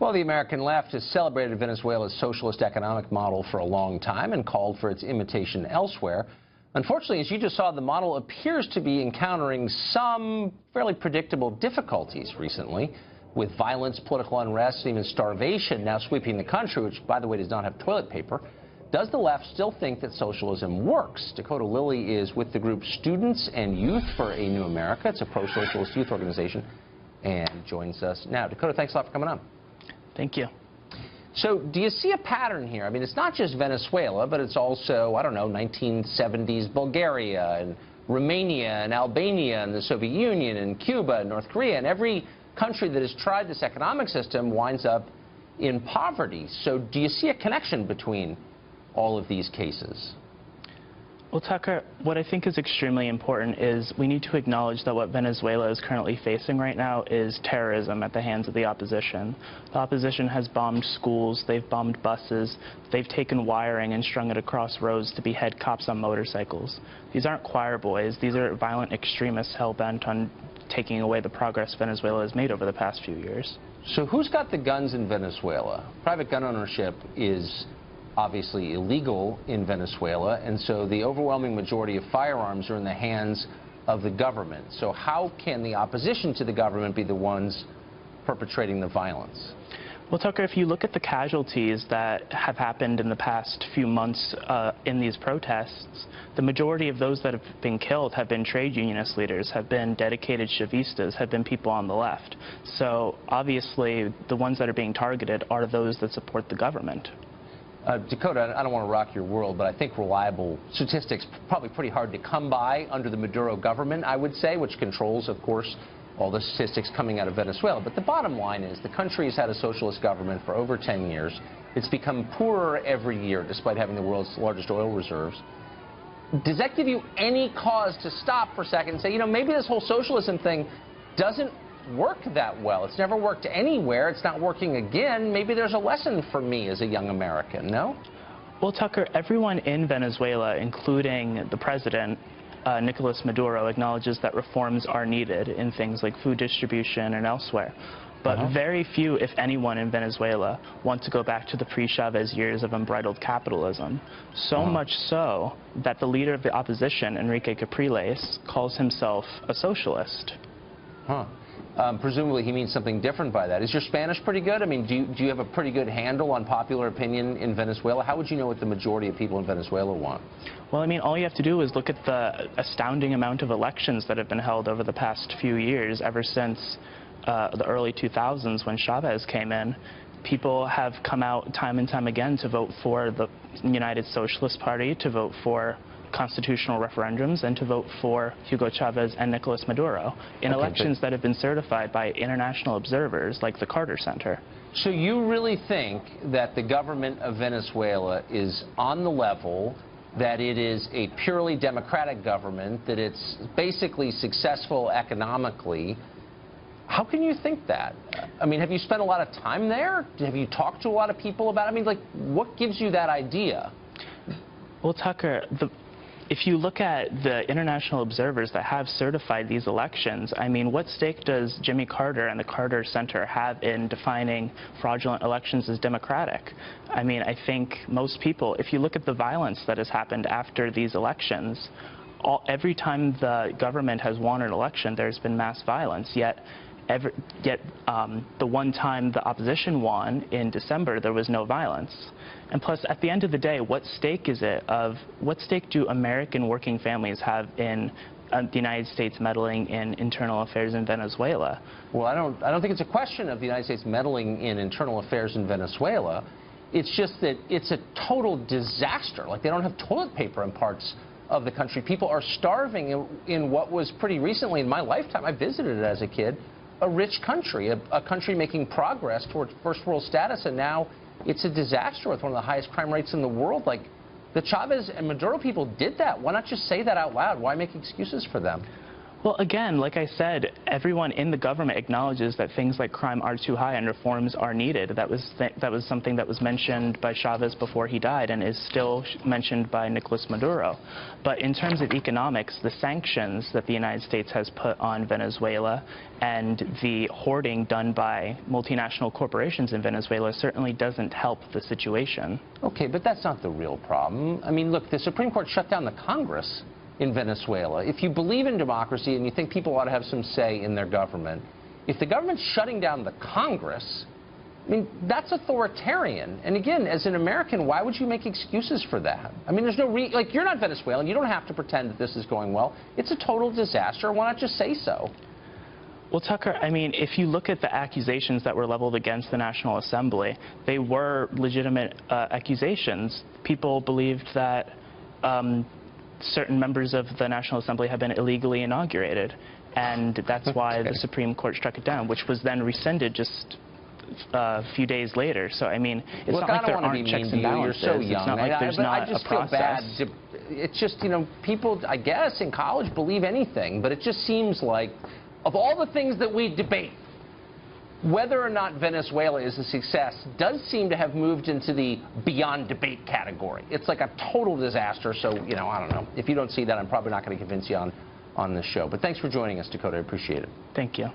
Well, the American left has celebrated Venezuela's socialist economic model for a long time and called for its imitation elsewhere. Unfortunately, as you just saw, the model appears to be encountering some fairly predictable difficulties recently, with violence, political unrest, and even starvation now sweeping the country, which, by the way, does not have toilet paper. Does the left still think that socialism works? Dakota Lilly is with the group Students and Youth for a New America. It's a pro-socialist youth organization, and joins us now. Dakota, thanks a lot for coming on. Thank you. So do you see a pattern here? I mean, it's not just Venezuela, but it's also, I don't know, 1970s Bulgaria and Romania and Albania and the Soviet Union and Cuba and North Korea. And every country that has tried this economic system winds up in poverty. So do you see a connection between all of these cases? Well, Tucker, what I think is extremely important is we need to acknowledge that what Venezuela is currently facing right now is terrorism at the hands of the opposition. The opposition has bombed schools, they've bombed buses, they've taken wiring and strung it across roads to behead cops on motorcycles. These aren't choir boys, these are violent extremists hell-bent on taking away the progress Venezuela has made over the past few years. So who's got the guns in Venezuela? Private gun ownership is obviously illegal in Venezuela, and so the overwhelming majority of firearms are in the hands of the government. So how can the opposition to the government be the ones perpetrating the violence? Well, Tucker, if you look at the casualties that have happened in the past few months in these protests, the majority of those that have been killed have been trade unionist leaders, have been dedicated Chavistas, have been people on the left. So obviously the ones that are being targeted are those that support the government. Dakota, I don't want to rock your world, but I think reliable statistics probably pretty hard to come by under the Maduro government, I would say, which controls, of course, all the statistics coming out of Venezuela. But the bottom line is the country has had a socialist government for over 10 years. It's become poorer every year, despite having the world's largest oil reserves. Does that give you any cause to stop for a second and say, you know, maybe this whole socialism thing doesn't work that well? It's never worked anywhere. It's not working again. Maybe there's a lesson for me as a young American, no? Well, Tucker, everyone in Venezuela, including the president, Nicolas Maduro, acknowledges that reforms are needed in things like food distribution and elsewhere. But very few, if anyone, in Venezuela want to go back to the pre-Chavez years of unbridled capitalism. So much so that the leader of the opposition, Enrique Capriles, calls himself a socialist. Presumably he means something different by that. Is your Spanish pretty good? I mean, do you have a pretty good handle on popular opinion in Venezuela? How would you know what the majority of people in Venezuela want? Well, I mean, all you have to do is look at the astounding amount of elections that have been held over the past few years, ever since the early 2000s when Chavez came in. People have come out time and time again to vote for the United Socialist Party, to vote for constitutional referendums, and to vote for Hugo Chavez and Nicolas Maduro in elections that have been certified by international observers like the Carter Center. So you really think that the government of Venezuela is on the level, that it is a purely democratic government, that it's basically successful economically? How can you think that? I mean, have you spent a lot of time there? Have you talked to a lot of people about it? I mean, like, what gives you that idea? Well, Tucker, if you look at the international observers that have certified these elections, I mean, what stake does Jimmy Carter and the Carter Center have in defining fraudulent elections as democratic? I mean, I think most people, if you look at the violence that has happened after these elections, every time the government has won an election, there's been mass violence, yet the one time the opposition won in December, there was no violence. And plus, at the end of the day, what stake do American working families have in the United States meddling in internal affairs in Venezuela? Well, I don't think it's a question of the United States meddling in internal affairs in Venezuela. It's just that it's a total disaster. Like, they don't have toilet paper in parts of the country. People are starving in what was pretty recently in my lifetime, I visited it as a kid, a rich country, a country making progress towards first world status, and now it's a disaster with one of the highest crime rates in the world. Like, the Chavez and Maduro people did that. Why not just say that out loud? Why make excuses for them? Well, again, like I said, everyone in the government acknowledges that things like crime are too high and reforms are needed. That was something that was mentioned by Chavez before he died and is still mentioned by Nicolas Maduro. But in terms of economics, the sanctions that the United States has put on Venezuela and the hoarding done by multinational corporations in Venezuela certainly doesn't help the situation. Okay, but that's not the real problem. I mean, look, the Supreme Court shut down the Congress in Venezuela. If you believe in democracy and you think people ought to have some say in their government, if the government's shutting down the Congress, I mean, that's authoritarian. And again, as an American, why would you make excuses for that? I mean, there's no like, you're not Venezuelan. You don't have to pretend that this is going well. It's a total disaster. Why not just say so? Well, Tucker, I mean, if you look at the accusations that were leveled against the National Assembly, they were legitimate accusations. People believed that certain members of the National Assembly have been illegally inaugurated, and that's why the Supreme Court struck it down, which was then rescinded just a few days later. So, I mean, it's Look, not like there aren't checks and balances. You're so young. It's not like there's not I just a feel process. bad. It's just, you know, people, I guess, in college believe anything, but it just seems like, of all the things that we debate, whether or not Venezuela is a success does seem to have moved into the beyond debate category. It's like a total disaster, so, you know, I don't know. If you don't see that, I'm probably not going to convince you on this show. But thanks for joining us, Dakota. I appreciate it. Thank you.